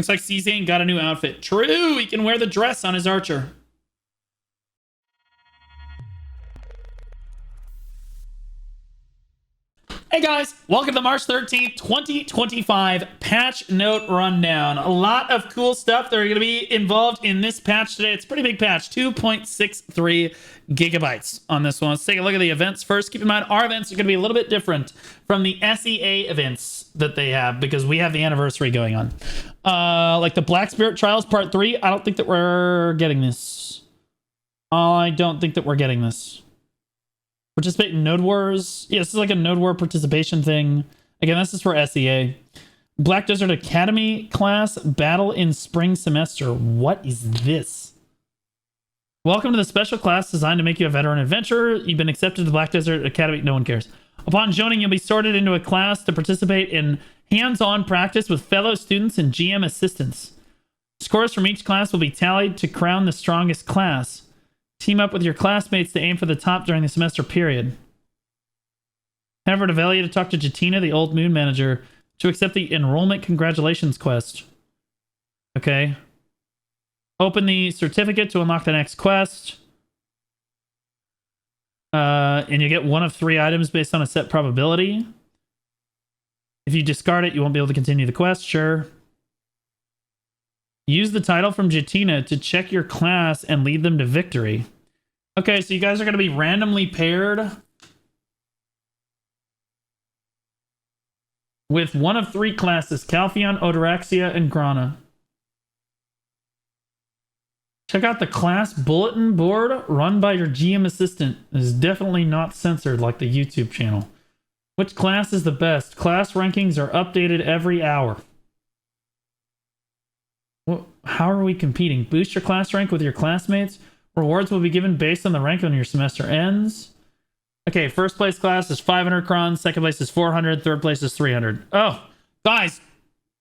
Looks like C-Zane got a new outfit. True, he can wear the dress on his archer. Hey guys, welcome to March 13th, 2025 patch note rundown. A lot of cool stuff that are going to be involved in this patch today. It's a pretty big patch, 2.63 gigabytes on this one. Let's take a look at the events first. Keep in mind, our events are going to be a little bit different from the SEA events that they have because we have the anniversary going on. Like the Black Spirit Trials Part 3, I don't think that we're getting this. Participate in Node Wars. Yeah, this is like a Node War participation thing. Again, this is for SEA. Black Desert Academy class battle in spring semester. What is this? Welcome to the special class designed to make you a veteran adventurer. You've been accepted to the Black Desert Academy. No one cares. Upon joining, you'll be sorted into a class to participate in hands-on practice with fellow students and GM assistants. Scores from each class will be tallied to crown the strongest class. Team up with your classmates to aim for the top during the semester period. Head over to Velia to talk to Jatina, the old moon manager, to accept the enrollment congratulations quest. Okay. Open the certificate to unlock the next quest. And you get one of 3 items based on a set probability. If you discard it, you won't be able to continue the quest. Sure. Use the title from Jatina to check your class and lead them to victory. Okay, so you guys are going to be randomly paired with one of 3 classes, Calpheon, Odoraxia, and Grana. Check out the class bulletin board run by your GM assistant. It is definitely not censored like the YouTube channel. Which class is the best? Class rankings are updated every hour. Well, how are we competing? Boost your class rank with your classmates. Rewards will be given based on the rank when your semester ends. Okay, first place class is 500 crons. Second place is 400. Third place is 300. Oh, guys,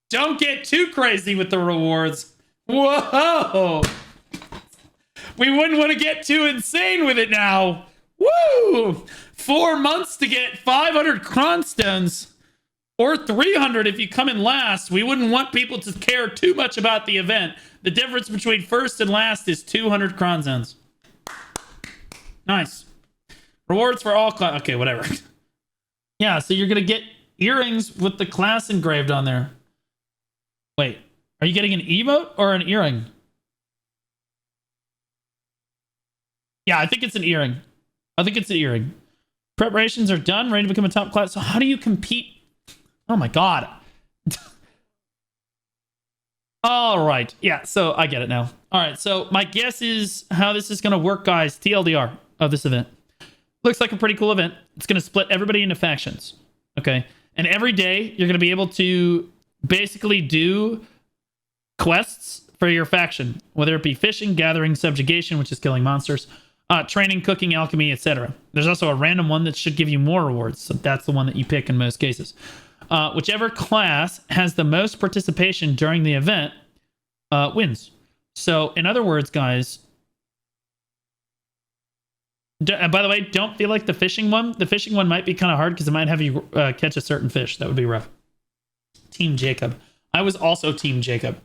don't get too crazy with the rewards. Whoa! We wouldn't want to get too insane with it now. Woo! 4 months to get 500 cronstones. Or 300 if you come in last. We wouldn't want people to care too much about the event. The difference between first and last is 200 cronzones. Nice. Rewards for all class. Okay, whatever. Yeah, so you're going to get earrings with the class engraved on there. Wait, are you getting an emote or an earring? Yeah, I think it's an earring. Preparations are done, ready to become a top class. So how do you compete? Oh my god. All right. Yeah, so I get it now. All right, so my guess is how this is going to work, guys. TLDR of this event. Looks like a pretty cool event. It's going to split everybody into factions. Okay. And every day, you're going to be able to basically do quests for your faction, whether it be fishing, gathering, subjugation, which is killing monsters, training, cooking, alchemy, etc. There's also a random one that should give you more rewards, so that's the one that you pick in most cases. Whichever class has the most participation during the event wins. So, in other words, guys, by the way, don't feel like the fishing one. The fishing one might be kind of hard because it might have you catch a certain fish. That would be rough. Team Jacob. I was also Team Jacob.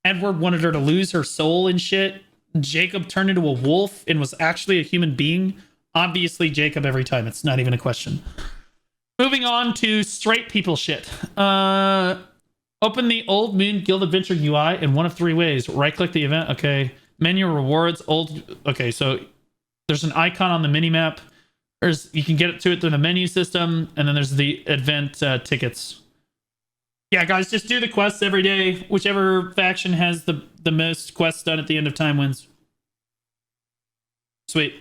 Edward wanted her to lose her soul and shit. Jacob turned into a wolf and was actually a human being. Obviously, Jacob every time. It's not even a question. Moving on to straight people shit. Open the Old Moon Guild Adventure UI in one of 3 ways. Right-click the event. Okay. Menu rewards. Okay, so there's an icon on the minimap. You can get to it through the menu system. And then there's the event tickets. Yeah, guys, just do the quests every day. Whichever faction has the most quests done at the end of time wins. Sweet.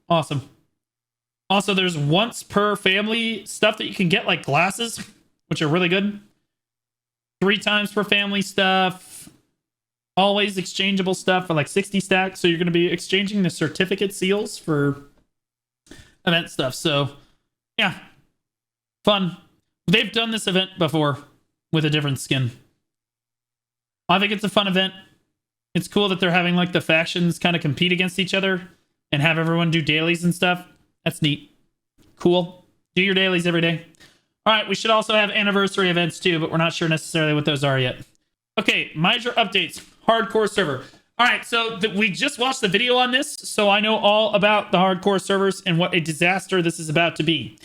Awesome. Also, there's once per family stuff that you can get, like glasses, which are really good. 3 times per family stuff. Always exchangeable stuff for like 60 stacks. So you're going to be exchanging the certificate seals for event stuff. So, yeah. Fun. They've done this event before with a different skin. I think it's a fun event. It's cool that they're having like the factions kind of compete against each other and have everyone do dailies and stuff. That's neat. Cool. Do your dailies every day. All right, we should also have anniversary events too, but we're not sure necessarily what those are yet. Okay, major updates. Hardcore server. All right, so we just watched the video on this, so I know all about the hardcore servers and what a disaster this is about to be.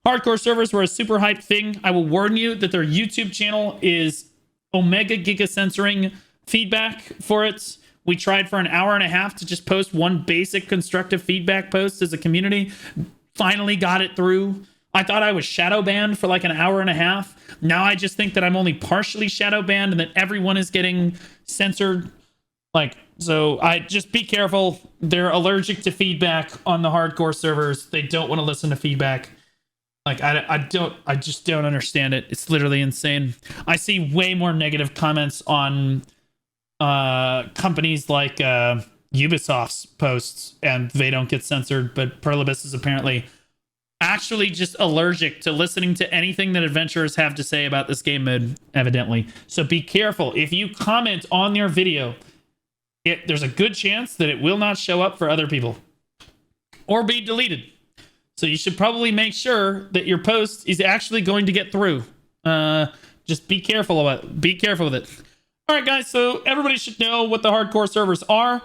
Hardcore servers were a super hyped thing. I will warn you that their YouTube channel is omega giga censoring feedback for it. We tried for an hour and a half to just post one basic constructive feedback post as a community. Finally got it through. I thought I was shadow banned for like an hour and a half. Now I just think that I'm only partially shadow banned and that everyone is getting censored. Like, so I just be careful. They're allergic to feedback on the hardcore servers. They don't want to listen to feedback. Like, I just don't understand it. It's literally insane. I see way more negative comments on companies like Ubisoft's posts and they don't get censored, but Perlibus is apparently actually just allergic to listening to anything that adventurers have to say about this game mode, evidently. So be careful. If you comment on their video, there's a good chance that it will not show up for other people or be deleted. So you should probably make sure that your post is actually going to get through. Just be careful about it. Be careful with it. All right, guys. So everybody should know what the hardcore servers are.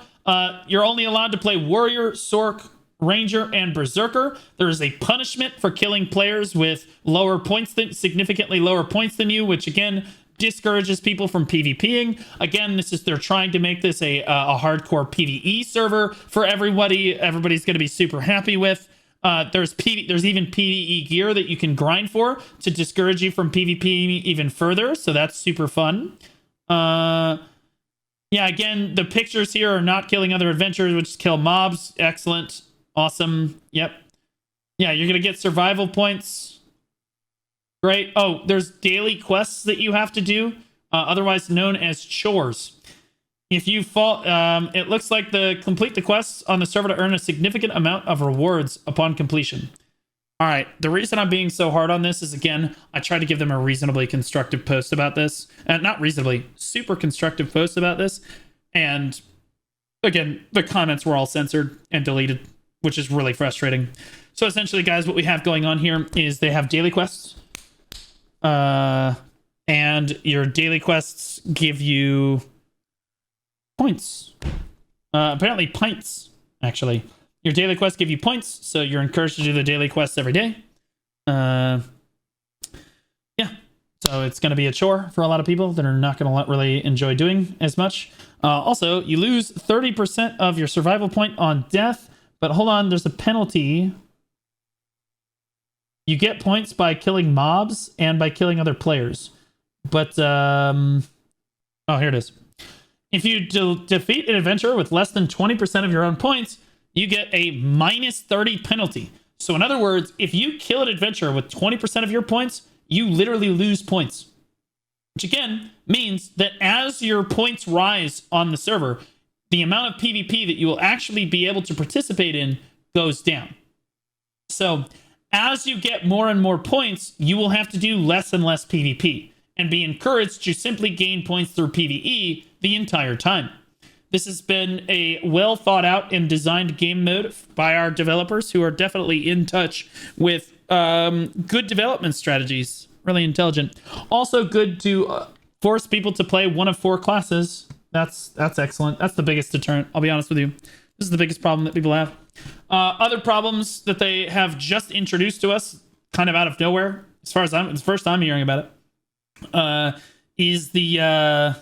You're only allowed to play Warrior, Sork, Ranger, and Berserker. There is a punishment for killing players with significantly lower points than you, which again discourages people from PvPing. Again, they're trying to make this a hardcore PvE server for everybody. Everybody's going to be super happy with. There's even PvE gear that you can grind for to discourage you from PvPing even further. So that's super fun. Yeah, again, the pictures here are not killing other adventurers, which is kill mobs. Excellent. Awesome. Yep. Yeah, you're going to get survival points. Great. Oh, there's daily quests that you have to do, otherwise known as chores. If you fall, it looks like complete the quests on the server to earn a significant amount of rewards upon completion. All right. The reason I'm being so hard on this is, again, I tried to give them a reasonably constructive post about this. Not reasonably, super constructive post about this. And again, the comments were all censored and deleted, which is really frustrating. So essentially, guys, what we have going on here is they have daily quests. And your daily quests give you points. Apparently pints, actually. Your daily quests give you points, so you're encouraged to do the daily quests every day. Yeah. So it's going to be a chore for a lot of people that are not going to really enjoy doing as much. Also, you lose 30% of your survival point on death, but hold on, there's a penalty. You get points by killing mobs and by killing other players. But, oh, here it is. If you defeat an adventurer with less than 20% of your own points, you get a minus 30 penalty. So in other words, if you kill an adventurer with 20% of your points, you literally lose points. Which again means that as your points rise on the server, the amount of PvP that you will actually be able to participate in goes down. So as you get more and more points, you will have to do less and less PvP and be encouraged to simply gain points through PvE the entire time. This has been a well thought out and designed game mode by our developers who are definitely in touch with good development strategies. Really intelligent. Also good to force people to play one of 4 classes. That's excellent. That's the biggest deterrent, I'll be honest with you. This is the biggest problem that people have. Other problems that they have just introduced to us, kind of out of nowhere, as far as it's the first time hearing about it, is the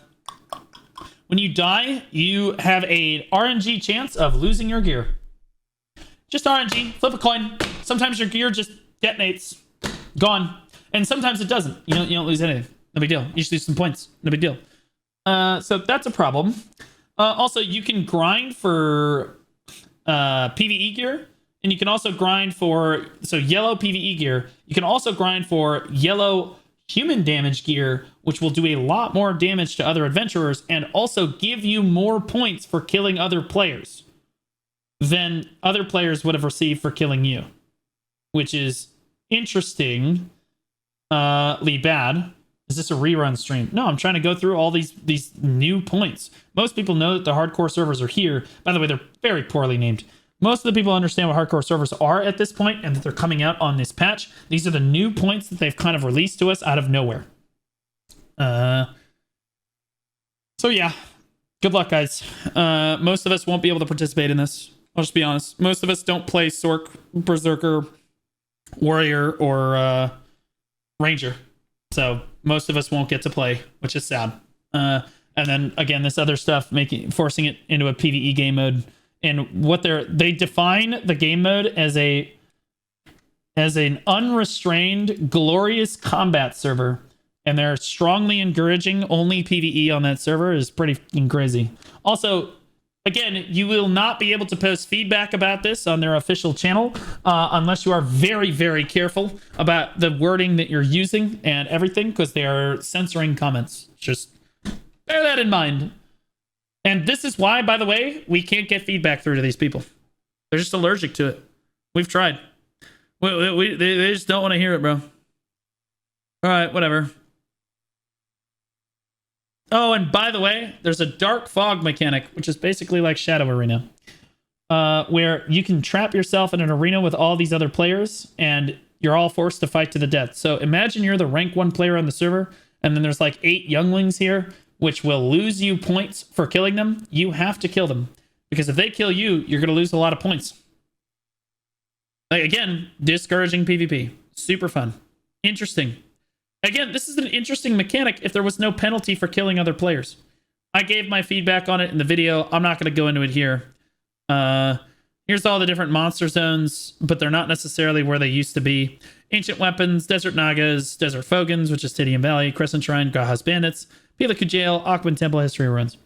when you die, you have a RNG chance of losing your gear. Just RNG, flip a coin. Sometimes your gear just detonates, gone, and sometimes it doesn't. You don't lose anything. No big deal. You just lose some points. No big deal. So that's a problem. Also, you can grind for PvE gear, and you can also grind for yellow PvE gear. You can also grind for yellow human damage gear, which will do a lot more damage to other adventurers and also give you more points for killing other players than other players would have received for killing you, which is interestingly bad. Is this a rerun stream? No, I'm trying to go through all these new points. Most people know that the hardcore servers are here. By the way, they're very poorly named. Most of the people understand what hardcore servers are at this point and that they're coming out on this patch. These are the new points that they've kind of released to us out of nowhere. So yeah, good luck, guys. Most of us won't be able to participate in this. I'll just be honest. Most of us don't play Sork, Berserker, Warrior, or Ranger. So most of us won't get to play, which is sad. And then again, this other stuff, forcing it into a PvE game mode. And what they define the game mode as an unrestrained, glorious combat server. And they're strongly encouraging only PvE on that server is pretty crazy. Also, again, you will not be able to post feedback about this on their official channel unless you are very, very careful about the wording that you're using and everything, because they are censoring comments. Just bear that in mind. And this is why, by the way, we can't get feedback through to these people. They're just allergic to it. We've tried. They just don't want to hear it, bro. All right, whatever. Oh, and by the way, there's a dark fog mechanic, which is basically like Shadow Arena, where you can trap yourself in an arena with all these other players, and you're all forced to fight to the death. So imagine you're the rank 1 player on the server, and then there's like 8 younglings here, which will lose you points for killing them. You have to kill them, because if they kill you, you're going to lose a lot of points. Like, again, discouraging PvP. Super fun. Interesting. Again, this is an interesting mechanic if there was no penalty for killing other players. I gave my feedback on it in the video. I'm not going to go into it here. Here's all the different monster zones, but they're not necessarily where they used to be. Ancient Weapons, Desert Nagas, Desert Fogans, which is Tidium Valley, Crescent Shrine, Gaha's Bandits, Piliku Jail, Aquan Temple, History Ruins.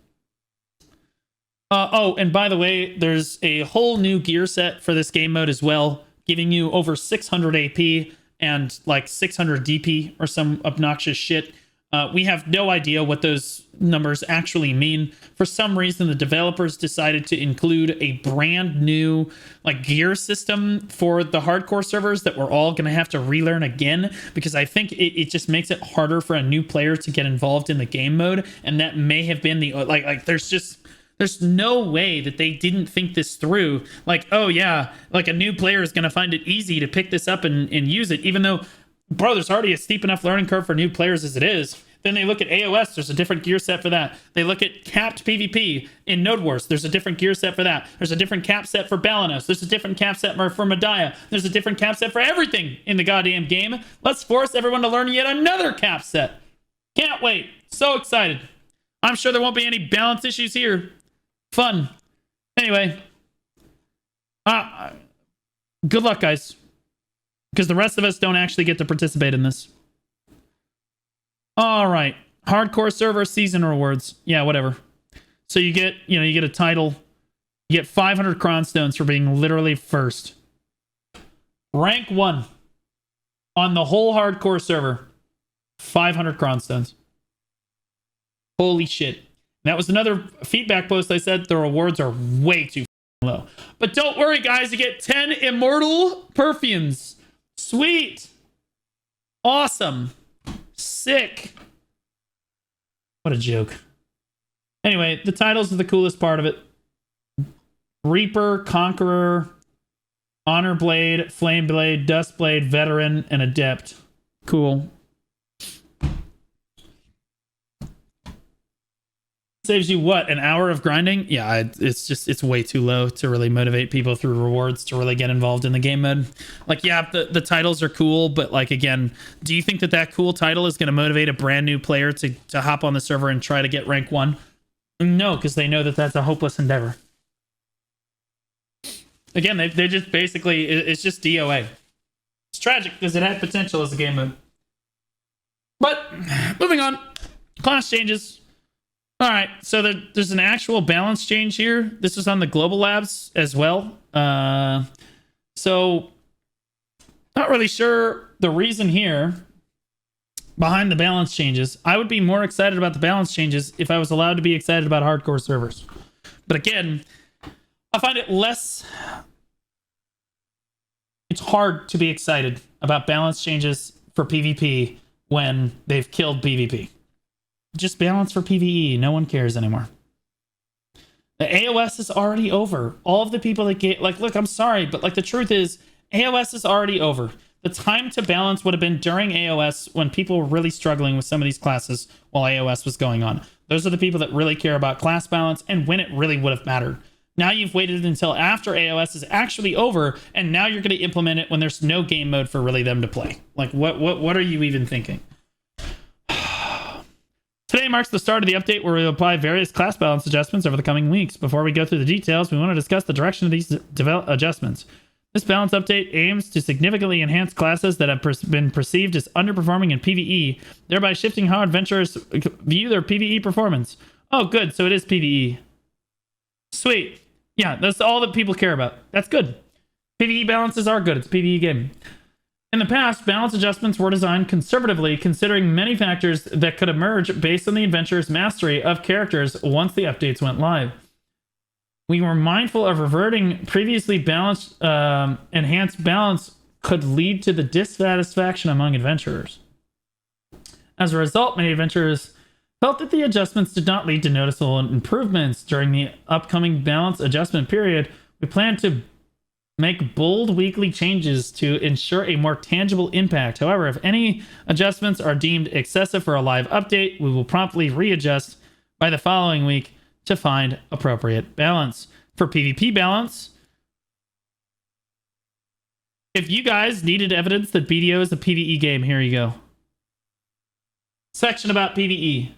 Oh, and by the way, there's a whole new gear set for this game mode as well, giving you over 600 AP and like 600 DP or some obnoxious shit. We have no idea what those numbers actually mean. For some reason, the developers decided to include a brand new like gear system for the hardcore servers that we're all going to have to relearn again, because I think it just makes it harder for a new player to get involved in the game mode. And that may have been the like there's no way that they didn't think this through. Like, oh yeah, like a new player is going to find it easy to pick this up and use it, even though, bro, there's already a steep enough learning curve for new players as it is. Then they look at AOS, there's a different gear set for that. They look at capped PvP in Node Wars, there's a different gear set for that. There's a different cap set for Balanos. There's a different cap set for Medaya. There's a different cap set for everything in the goddamn game. Let's force everyone to learn yet another cap set. Can't wait. So excited. I'm sure there won't be any balance issues here. Fun. Anyway, good luck, guys, because the rest of us don't actually get to participate in this. All right, hardcore server season rewards. Yeah, whatever. So you get a title. You get 500 cronstones for being literally first. Rank 1 on the whole hardcore server. 500 cronstones. Holy shit. That was another feedback post. I said the rewards are way too low. But don't worry, guys. You get 10 immortal perfumes. Sweet. Awesome. Sick. What a joke. Anyway, the titles are the coolest part of it. Reaper, Conqueror, Honor Blade, Flame Blade, Dust Blade, Veteran, and Adept. Cool. Saves you what, an hour of grinding? Yeah, it's way too low to really motivate people through rewards to really get involved in the game mode. Like, yeah, the titles are cool, but like, again, do you think that cool title is going to motivate a brand new player to hop on the server and try to get rank 1? No, because they know that that's a hopeless endeavor. Again, they just basically, it's just DOA. It's tragic because it had potential as a game mode. But moving on, class changes. All right, so there's an actual balance change here. This is on the global labs as well. So not really sure the reason here behind the balance changes. I would be more excited about the balance changes if I was allowed to be excited about hardcore servers. But again, I find it less... It's hard to be excited about balance changes for PvP when they've killed PvP. Just balance for PvE. No one cares anymore. The AOS is already over. All of the people that get... Like, look, I'm sorry, but like the truth is, AOS is already over. The time to balance would have been during AOS when people were really struggling with some of these classes while AOS was going on. Those are the people that really care about class balance and when it really would have mattered. Now you've waited until after AOS is actually over, and now you're going to implement it when there's no game mode for really them to play. Like, what are you even thinking? Today marks the start of the update where we will apply various class balance adjustments over the coming weeks. Before we go through the details, we want to discuss the direction of these adjustments. This balance update aims to significantly enhance classes that have been perceived as underperforming in PvE, thereby shifting how adventurers view their PvE performance. Oh, good. So it is PvE. Sweet. Yeah, that's all that people care about. That's good. PvE balances are good. It's a PvE game. In the past, balance adjustments were designed conservatively, considering many factors that could emerge based on the adventurer's mastery of characters once the updates went live. We were mindful of reverting previously balanced, enhanced balance could lead to the dissatisfaction among adventurers. As a result, many adventurers felt that the adjustments did not lead to noticeable improvements. During the upcoming balance adjustment period, we plan to make bold weekly changes to ensure a more tangible impact. However, if any adjustments are deemed excessive for a live update, we will promptly readjust by the following week to find appropriate balance. For PvP balance, if you guys needed evidence that BDO is a PvE game, here you go. Section about PvE.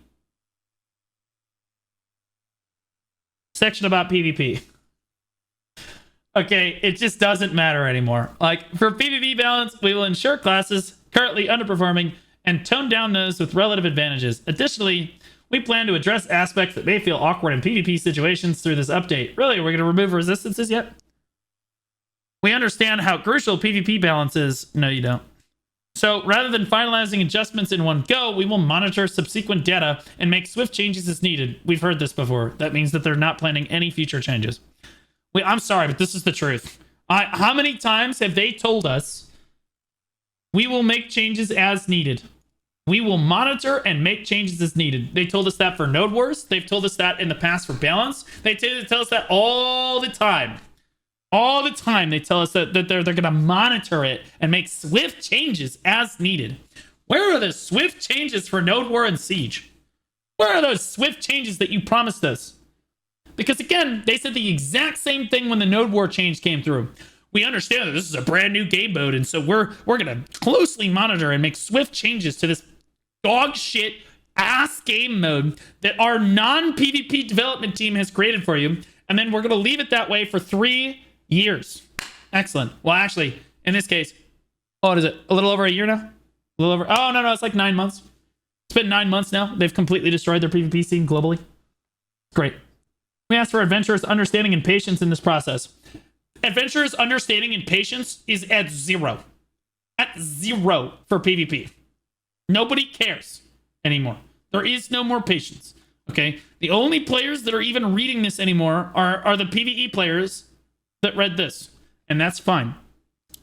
Section about PvP. Okay, it just doesn't matter anymore. Like, for PvP balance, we will ensure classes currently underperforming and tone down those with relative advantages. Additionally, we plan to address aspects that may feel awkward in PvP situations through this update. Really, are we going to remove resistances yet? We understand how crucial PvP balance is. No, you don't. So, rather than finalizing adjustments in one go, we will monitor subsequent data and make swift changes as needed. We've heard this before. That means that they're not planning any future changes. I'm sorry, but this is the truth. How many times have they told us we will make changes as needed? We will monitor and make changes as needed. They told us that for Node Wars. They've told us that in the past for balance. They tell us that all the time. All the time they tell us that they're going to monitor it and make swift changes as needed. Where are the swift changes for Node War and Siege? Where are those swift changes that you promised us? Because again, they said the exact same thing when the Node War change came through. We understand that this is a brand new game mode, and so we're going to closely monitor and make swift changes to this dog shit ass game mode that our non-PvP development team has created for you, and then we're going to leave it that way for 3 years. Excellent. Well, actually, in this case, what is it? A little over a year now? A little over. Oh, no, it's like 9 months. It's been 9 months now. They've completely destroyed their PvP scene globally. Great. We ask for adventurers' understanding and patience in this process. Adventurers' understanding and patience is at 0. At 0 for PvP. Nobody cares anymore. There is no more patience. Okay? The only players that are even reading this anymore are the PvE players that read this. And that's fine.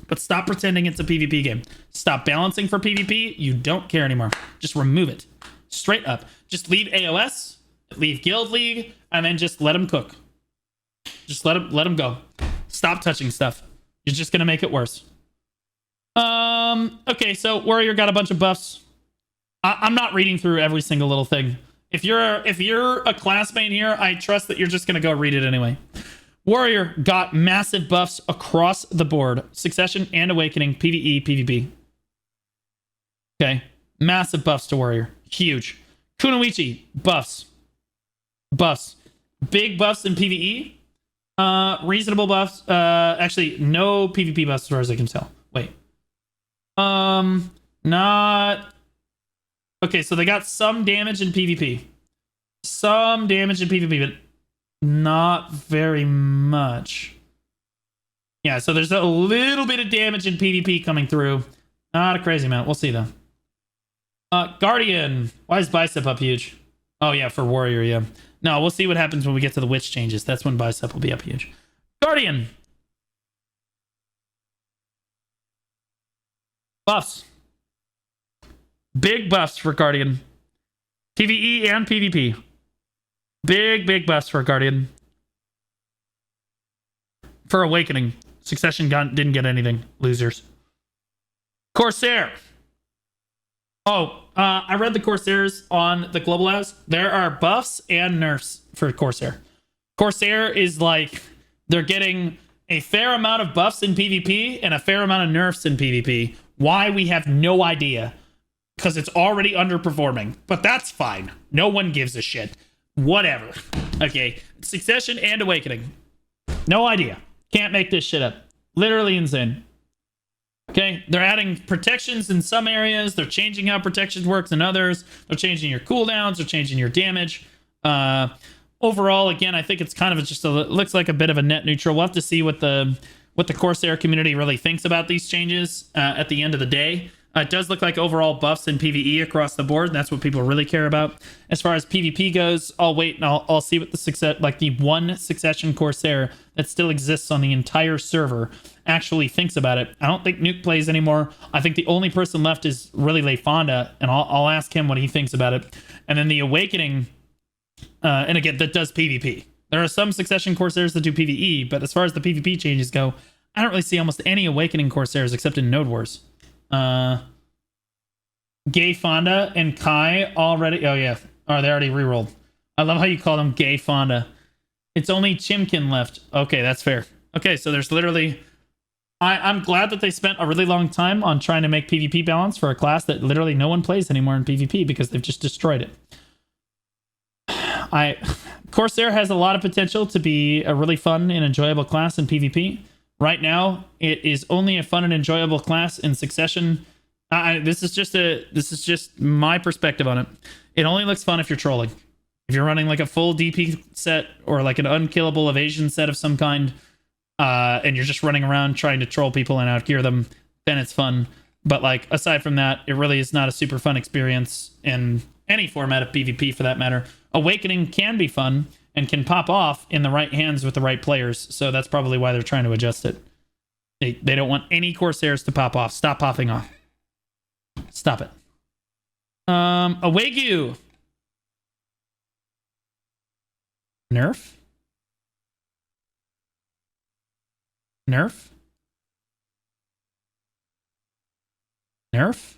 But stop pretending it's a PvP game. Stop balancing for PvP. You don't care anymore. Just remove it. Straight up. Just leave AOS, leave Guild League, and then just let them cook. Just let them go. Stop touching stuff. You're just going to make it worse. Okay, so Warrior got a bunch of buffs. I'm not reading through every single little thing. If you're a classmate here, I trust that you're just going to go read it anyway. Warrior got massive buffs across the board. Succession and Awakening, PvE, PvP. Okay. Massive buffs to Warrior. Huge. Kunoichi, buffs. Buffs. Big buffs in PvE. Reasonable buffs. Actually, no PvP buffs as far as I can tell. Wait. Not... Okay, so they got some damage in PvP. Some damage in PvP, but not very much. Yeah, so there's a little bit of damage in PvP coming through. Not a crazy amount. We'll see, though. Guardian. Why is Bicep up huge? Oh, yeah, for Warrior, yeah. No, we'll see what happens when we get to the Witch changes. That's when Bicep will be up huge. Guardian. Buffs. Big buffs for Guardian. PvE and PvP. Big buffs for Guardian. For Awakening. Succession didn't get anything. Losers. Corsair. I read the Corsairs on the Global House. There are buffs and nerfs for Corsair. Corsair is like, they're getting a fair amount of buffs in PvP and a fair amount of nerfs in PvP. Why, we have no idea. Because it's already underperforming. But that's fine. No one gives a shit. Whatever. Okay. Succession and Awakening. No idea. Can't make this shit up. Literally insane. Okay. They're adding protections in some areas. They're changing how protections works in others. They're changing your cooldowns. They're changing your damage. Overall, again, I think it's kind of just looks like a bit of a net neutral. We'll have to see what the Corsair community really thinks about these changes at the end of the day. It does look like overall buffs in PvE across the board. And that's what people really care about. As far as PvP goes, I'll wait and I'll see what the success, like the one succession Corsair that still exists on the entire server, actually thinks about it. I don't think Nuke plays anymore. I think the only person left is really Leifonda, and I'll ask him what he thinks about it. And then the Awakening, and again, that does PvP. There are some succession Corsairs that do PvE, but as far as the PvP changes go, I don't really see almost any Awakening Corsairs except in Node Wars. Gay Fonda and Kai already. Oh yeah, they already rerolled. I love how you call them Gay Fonda. It's only Chimkin left. Okay, that's fair. Okay, so there's literally. I'm glad that they spent a really long time on trying to make PvP balance for a class that literally no one plays anymore in PvP because they've just destroyed it. Corsair has a lot of potential to be a really fun and enjoyable class in PvP. Right now, it is only a fun and enjoyable class in Succession. This is just my perspective on it. It only looks fun if you're trolling. If you're running like a full DP set or like an unkillable evasion set of some kind, and you're just running around trying to troll people and outgear them, then it's fun. But like aside from that, it really is not a super fun experience in any format of PvP for that matter. Awakening can be fun and can pop off in the right hands with the right players. So that's probably why they're trying to adjust it. They don't want any Corsairs to pop off. Stop popping off. Stop it. Maegu. Nerf? Nerf? Nerf?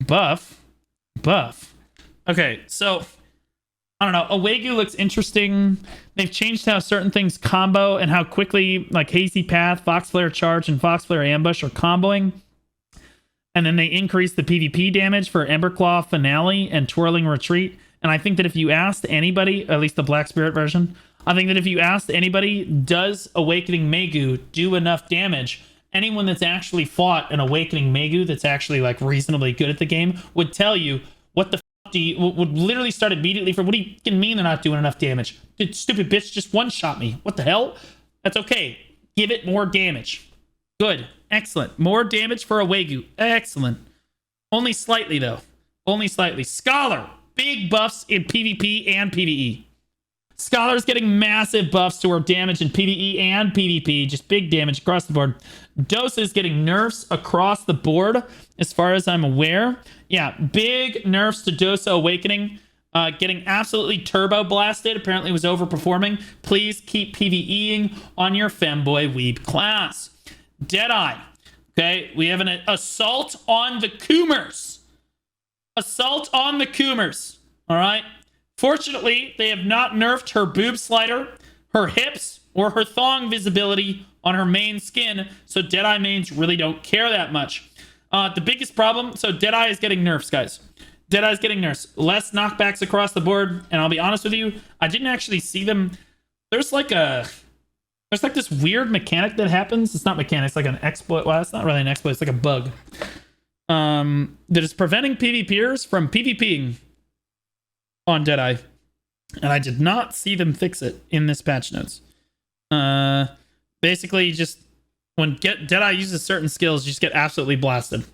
Buff. Okay, so I don't know. Maegu looks interesting. They've changed how certain things combo and how quickly like Hazy Path, Foxflare Charge, and Foxflare Ambush are comboing. And then they increase the PvP damage for Emberclaw Finale and Twirling Retreat. And I think that if you asked anybody, at least the Black Spirit version, I think that if you asked anybody, does Awakening Maegu do enough damage? Anyone that's actually fought an Awakening Maegu that's actually like reasonably good at the game would tell you, what the fuck do you, would literally start immediately for, what do you mean they're not doing enough damage? Dude, stupid bitch just one-shot me. What the hell? That's okay. Give it more damage. Good. Excellent. More damage for Maegu. Excellent. Only slightly though. Only slightly. Scholar. Big buffs in PvP and PvE. Scholar's getting massive buffs to her damage in PvE and PvP. Just big damage across the board. Dosa is getting nerfs across the board, as far as I'm aware. Yeah, big nerfs to Dosa Awakening. Getting absolutely turbo blasted. Apparently was overperforming. Please keep PvEing on your femboy weeb class. Deadeye. Okay, we have an assault on the Coomers. Assault on the Coomers. All right. Fortunately, they have not nerfed her boob slider, her hips, or her thong visibility on her main skin, so Deadeye mains really don't care that much. The biggest problem, so Deadeye is getting nerfs, guys. Deadeye's getting nerfs. Less knockbacks across the board, and I'll be honest with you, I didn't actually see them. There's like this weird mechanic that happens. It's not mechanic, it's like an exploit. Well, it's not really an exploit, it's like a bug. That is preventing PvPers from PvPing on Deadeye, and I did not see them fix it in this patch notes. Basically, just when Deadeye uses certain skills, you just get absolutely blasted.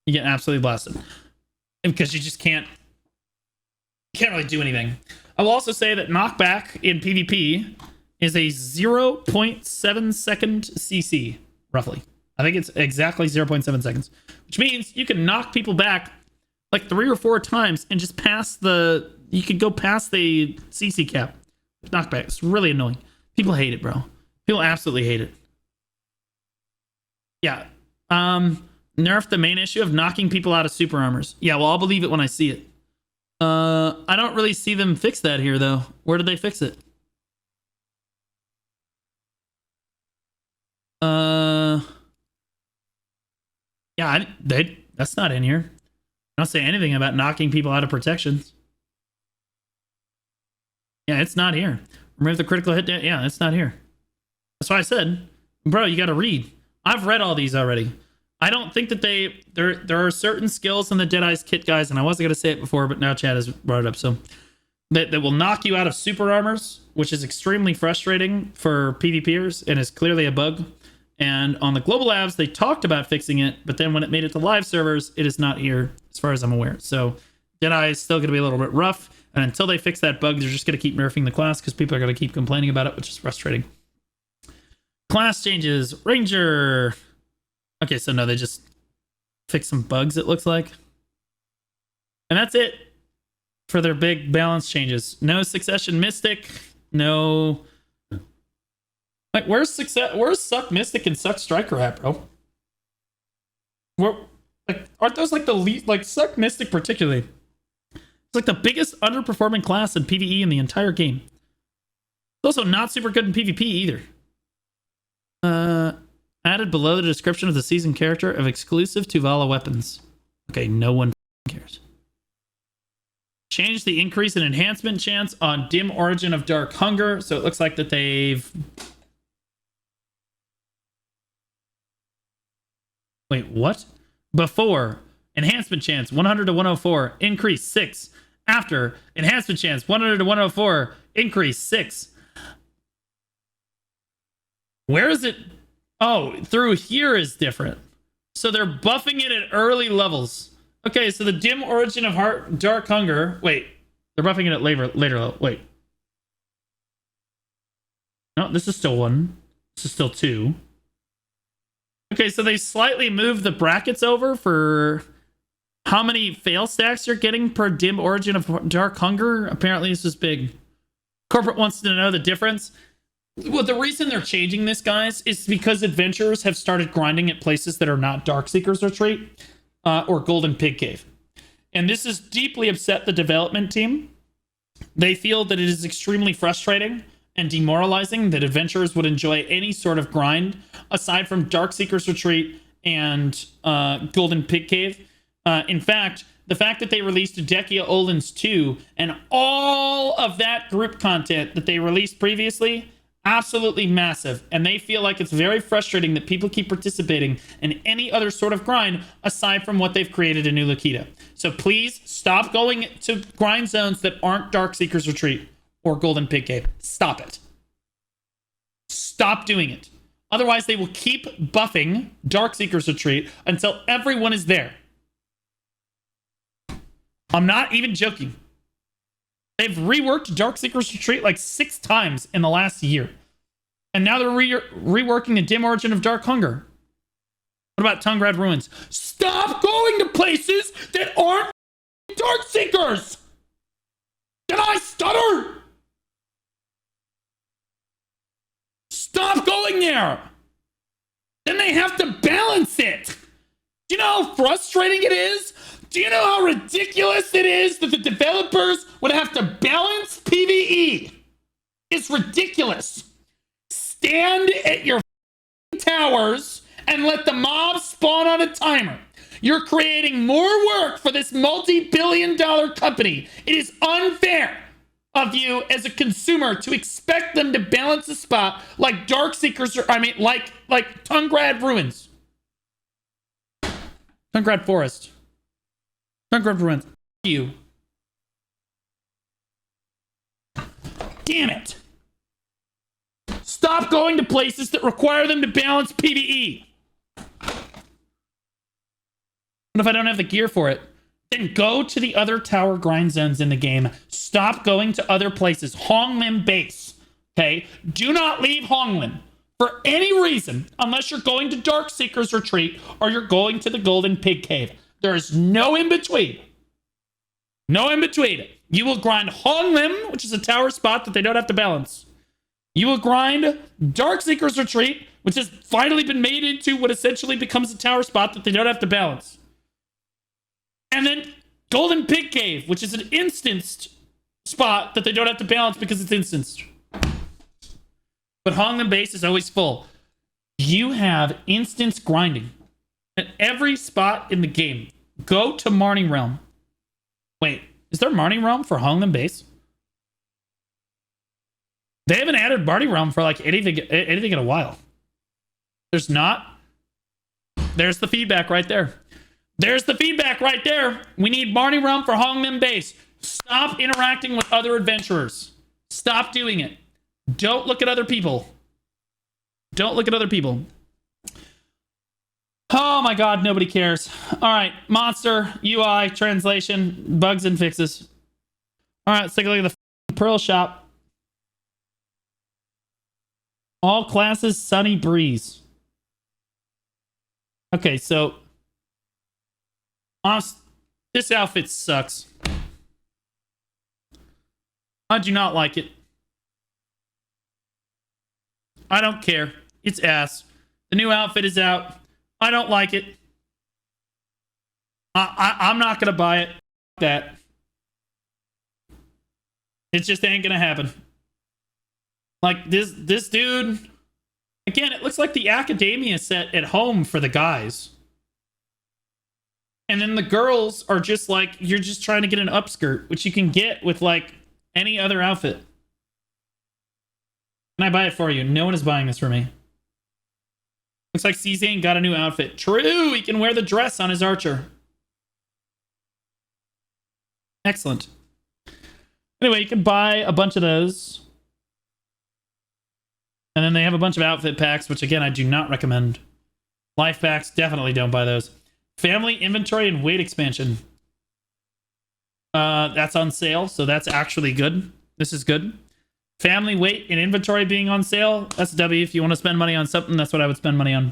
You get absolutely blasted because you just can't really do anything. I will also say that knockback in PvP is a 0.7 second CC, roughly. I think it's exactly 0.7 seconds, which means you can knock people back like 3 or 4 times and just you could go past the CC cap. Knockback. It's really annoying. People hate it, bro. People absolutely hate it. Yeah. Nerf the main issue of knocking people out of super armors. Yeah, well, I'll believe it when I see it. I don't really see them fix that here, though. Where did they fix it? Yeah, that's not in here. I don't say anything about knocking people out of protections. Yeah, it's not here. Remove the critical hit. Yeah, it's not here. That's why I said, bro, you got to read. I've read all these already. I don't think that there are certain skills in the Deadeye's kit, guys, and I wasn't going to say it before, but now Chad has brought it up. So that will knock you out of super armors, which is extremely frustrating for PvPers and is clearly a bug. And on the global labs, they talked about fixing it, but then when it made it to live servers, it is not here, as far as I'm aware. So Deadeye is still going to be a little bit rough, and until they fix that bug, they're just going to keep nerfing the class because people are going to keep complaining about it, which is frustrating. Class changes. Ranger. Okay, so no, they just fixed some bugs, it looks like. And that's it for their big balance changes. No Succession Mystic. No... Like, where's Suck Mystic and Suck Striker at, bro? Like, aren't those like the least, like Suck Mystic particularly? It's like the biggest underperforming class in PvE in the entire game. It's also not super good in PvP either. Added below the description of the season character of exclusive Tuvala weapons. Okay, no one cares. Change the increase in enhancement chance on Dim Origin of Dark Hunger. So it looks like that they've... Wait, what? Before, enhancement chance 100 to 104, increase 6. After, enhancement chance 100 to 104, increase 6. Where is it? Oh, through here is different. So they're buffing it at early levels. Okay, so the Dim Origin of Dark Hunger. Wait, they're buffing it at later level. Wait. No, this is still 1. This is still 2. Okay, so they slightly moved the brackets over for how many fail stacks you're getting per Dim Origin of Dark Hunger. Apparently this is big. Corporate wants to know the difference. Well, the reason they're changing this, guys, is because adventurers have started grinding at places that are not Darkseeker's Retreat or Golden Pig Cave. And this has deeply upset the development team. They feel that it is extremely frustrating and demoralizing that adventurers would enjoy any sort of grind aside from Darkseeker's Retreat and Golden Pig Cave. In fact, the fact that they released Dekia Olins 2 and all of that group content that they released previously, absolutely massive. And they feel like it's very frustrating that people keep participating in any other sort of grind aside from what they've created in New Lakita. So please stop going to grind zones that aren't Darkseeker's Retreat or Golden Pig Cave. Stop it. Stop doing it. Otherwise, they will keep buffing Darkseeker's Retreat until everyone is there. I'm not even joking. They've reworked Darkseeker's Retreat like 6 times in the last year. And now they're reworking the Dim Origin of Dark Hunger. What about Tungrad Ruins? Stop going to places that aren't Darkseekers! Did I stutter? Stop going there! Then they have to balance it! Do you know how frustrating it is? Do you know how ridiculous it is that the developers would have to balance PvE? It's ridiculous. Stand at your towers and let the mobs spawn on a timer. You're creating more work for this multi-billion-dollar company. It is unfair of you as a consumer to expect them to balance a spot like Darkseekers, or like Tungrad Ruins. Tungrad Forest. Tungrad Ruins. You. Damn it. Stop going to places that require them to balance PvE. What if I don't have the gear for it? Then go to the other tower grind zones in the game. Stop going to other places. Honglim base. Okay? Do not leave Honglim for any reason unless you're going to Darkseeker's Retreat or you're going to the Golden Pig Cave. There is no in between. No in between. You will grind Honglim, which is a tower spot that they don't have to balance. You will grind Darkseeker's Retreat, which has finally been made into what essentially becomes a tower spot that they don't have to balance. And then Golden Pig Cave, which is an instanced spot that they don't have to balance because it's instanced. But Honglim base is always full. You have instance grinding at every spot in the game. Go to Marning Realm. Wait, is there Marning Realm for Honglim base? They haven't added Marning Realm for like anything in a while. There's not. There's the feedback right there. There's the feedback right there. We need Marning Realm for Honglim base. Stop interacting with other adventurers. Stop doing it. Don't look at other people. Don't look at other people. Oh my god, nobody cares. All right, monster, UI, translation, bugs and fixes. All right, let's take a look at the Pearl Shop. All classes, Sunny Breeze. Okay, so this outfit sucks. I do not like it. I don't care. It's ass. The new outfit is out. I don't like it. I'm not gonna buy it. That. It just ain't gonna happen. Like this dude. Again, it looks like the Academia set at home for the guys. And then the girls are just like, you're just trying to get an upskirt, which you can get with like any other outfit. Can I buy it for you? No one is buying this for me. Looks like C-Zane got a new outfit. True! He can wear the dress on his archer. Excellent. Anyway, you can buy a bunch of those. And then they have a bunch of outfit packs, which again, I do not recommend. Life packs, definitely don't buy those. Family inventory and weight expansion. That's on sale, so that's actually good. This is good. Family weight and inventory being on sale. That's a W. If you want to spend money on something, that's what I would spend money on.